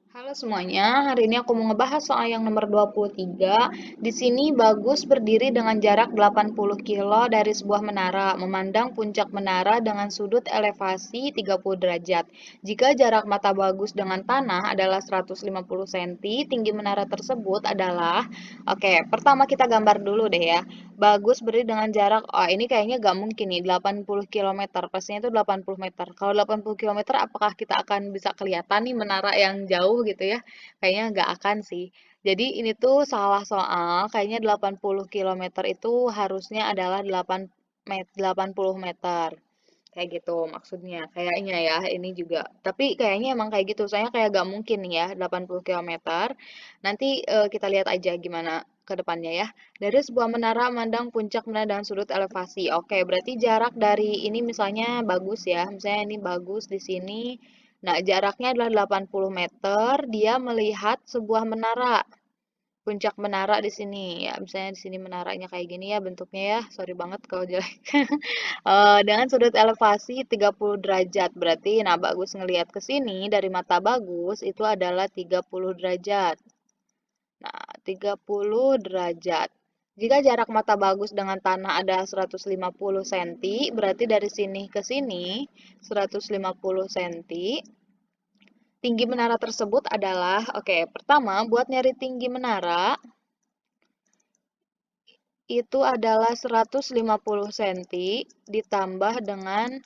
Halo semuanya, hari ini aku mau ngebahas soal yang nomor 23. Di sini Bagus berdiri dengan jarak 80 kilo dari sebuah menara, memandang puncak menara dengan sudut elevasi 30 derajat. Jika jarak mata Bagus dengan tanah adalah 150 cm, tinggi menara tersebut adalah, oke, pertama kita gambar dulu deh ya. Bagus berdiri dengan jarak, ini kayaknya gak mungkin nih, 80 km, pastinya itu 80 meter. Kalau 80 km, apakah kita akan bisa kelihatan nih menara yang jauh gitu ya? Kayaknya nggak akan sih. Jadi ini tuh salah soal, kayaknya 80 km itu harusnya adalah 80 meter. Kayak gitu maksudnya, kayaknya ya, ini juga. Tapi kayaknya emang kayak gitu, soalnya kayak gak mungkin nih ya, 80 km. Nanti kita lihat aja gimana ke depannya ya. Dari sebuah menara memandang puncak menara dengan sudut elevasi. Oke, berarti jarak dari ini misalnya bagus ya, misalnya ini bagus di sini. Nah, jaraknya adalah 80 meter, dia melihat sebuah menara. Puncak menara di sini ya, misalnya di sini menaranya kayak gini ya bentuknya ya. Sorry banget kalau jelek. Dengan sudut elevasi 30 derajat. Berarti nah Bagus ngelihat ke sini dari mata Bagus itu adalah 30 derajat. Nah, 30 derajat. Jika jarak mata Bagus dengan tanah ada 150 cm, berarti dari sini ke sini 150 cm. Tinggi menara tersebut adalah, oke, pertama buat nyari tinggi menara, itu adalah 150 cm ditambah dengan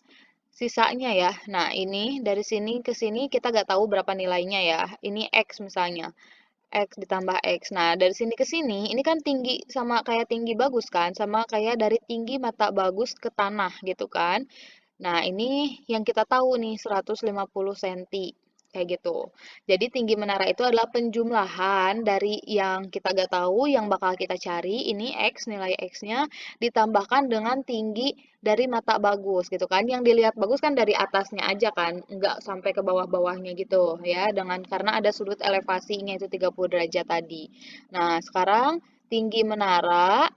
sisanya ya. Nah, ini dari sini ke sini kita nggak tahu berapa nilainya ya. Ini X misalnya. X ditambah X. Nah, dari sini ke sini, ini kan tinggi sama kayak tinggi Bagus kan? Sama kayak dari tinggi mata Bagus ke tanah gitu kan? Nah, ini yang kita tahu nih 150 cm. Kayak gitu. Jadi tinggi menara itu adalah penjumlahan dari yang kita gak tahu, yang bakal kita cari, ini X, nilai X-nya, ditambahkan dengan tinggi dari mata Bagus gitu kan. Yang dilihat Bagus kan dari atasnya aja kan, nggak sampai ke bawah-bawahnya gitu ya, dengan karena ada sudut elevasinya itu 30 derajat tadi. Nah, sekarang tinggi menara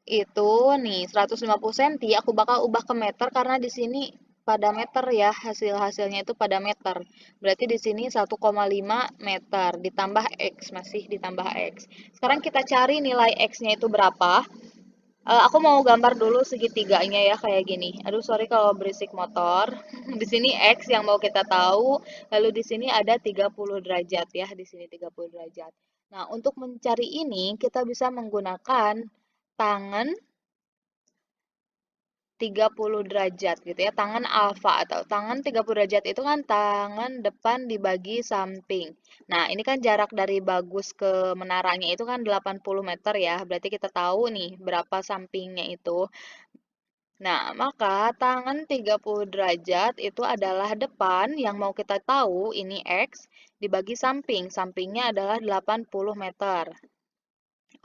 itu nih 150 cm aku bakal ubah ke meter karena di sini pada meter ya hasilnya itu pada meter. Berarti di sini 1,5 meter ditambah X masih ditambah X. Sekarang kita cari nilai X-nya itu berapa. Aku mau gambar dulu segitiganya ya kayak gini. Aduh sorry kalau berisik motor. Di sini X yang mau kita tahu, lalu di sini ada 30 derajat ya, di sini 30 derajat. Nah, untuk mencari ini kita bisa menggunakan tangan 30 derajat gitu ya, tangan alfa atau tangan 30 derajat itu kan tangan depan dibagi samping. Nah, ini kan jarak dari Bagus ke menaranya itu kan 80 meter ya, berarti kita tahu nih berapa sampingnya itu. Nah, maka tangan 30 derajat itu adalah depan yang mau kita tahu ini X dibagi samping. Sampingnya adalah 80 meter.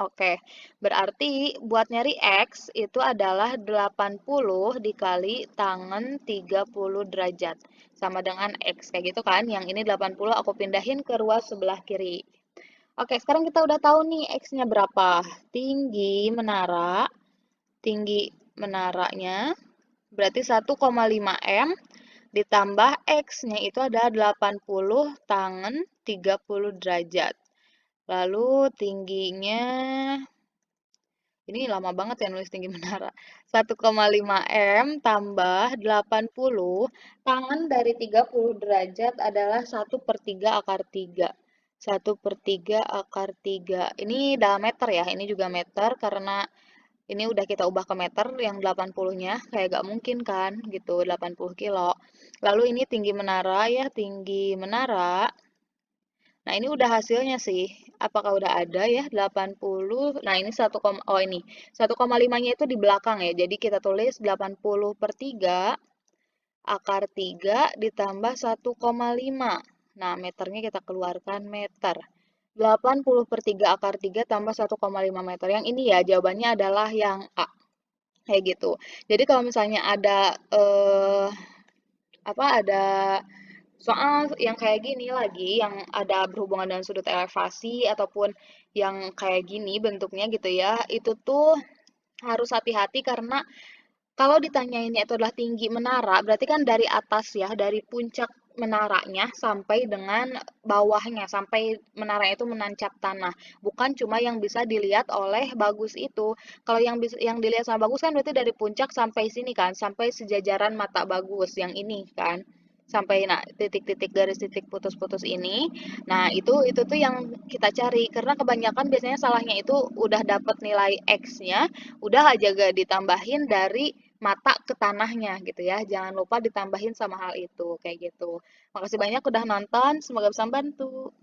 Oke, berarti buat nyari X itu adalah 80 dikali tangen 30 derajat. Sama dengan X, kayak gitu kan. Yang ini 80 aku pindahin ke ruas sebelah kiri. Oke, sekarang kita udah tahu nih X-nya berapa. Tinggi menaranya berarti 1,5 M ditambah X-nya itu ada 80 tangen 30 derajat. Lalu tingginya ini lama banget ya nulis tinggi menara. 1,5 M tambah 80. Tangan dari 30 derajat adalah 1/3 akar 3. 1/3 akar 3. Ini dalam meter ya. Ini juga meter karena ini udah kita ubah ke meter yang 80-nya. Kayak gak mungkin kan gitu 80 kilo. Lalu ini tinggi menara ya. Tinggi menara. Nah, ini udah hasilnya sih. Apakah udah ada ya 80? Nah, ini 1, oh ini 1,5-nya itu di belakang ya. Jadi kita tulis 80/3 akar 3 ditambah 1,5. Nah, meternya kita keluarkan meter. 80/3 akar 3 tambah 1,5 meter. Yang ini ya jawabannya adalah yang A. Kayak gitu. Jadi kalau misalnya ada ada soal yang kayak gini lagi, yang ada berhubungan dengan sudut elevasi ataupun yang kayak gini bentuknya gitu ya, itu tuh harus hati-hati karena kalau ditanyainnya itu adalah tinggi menara, berarti kan dari atas ya, dari puncak menaranya sampai dengan bawahnya, sampai menaranya itu menancap tanah. Bukan cuma yang bisa dilihat oleh Bagus itu. Kalau yang dilihat sama Bagus kan berarti dari puncak sampai sini kan, sampai sejajaran mata Bagus yang ini kan. Sampai nah titik-titik garis titik putus-putus ini. Nah, itu tuh yang kita cari karena kebanyakan biasanya salahnya itu udah dapet nilai X-nya, udah aja gak ditambahin dari mata ke tanahnya gitu ya. Jangan lupa ditambahin sama hal itu kayak gitu. Makasih banyak udah nonton, semoga bisa membantu.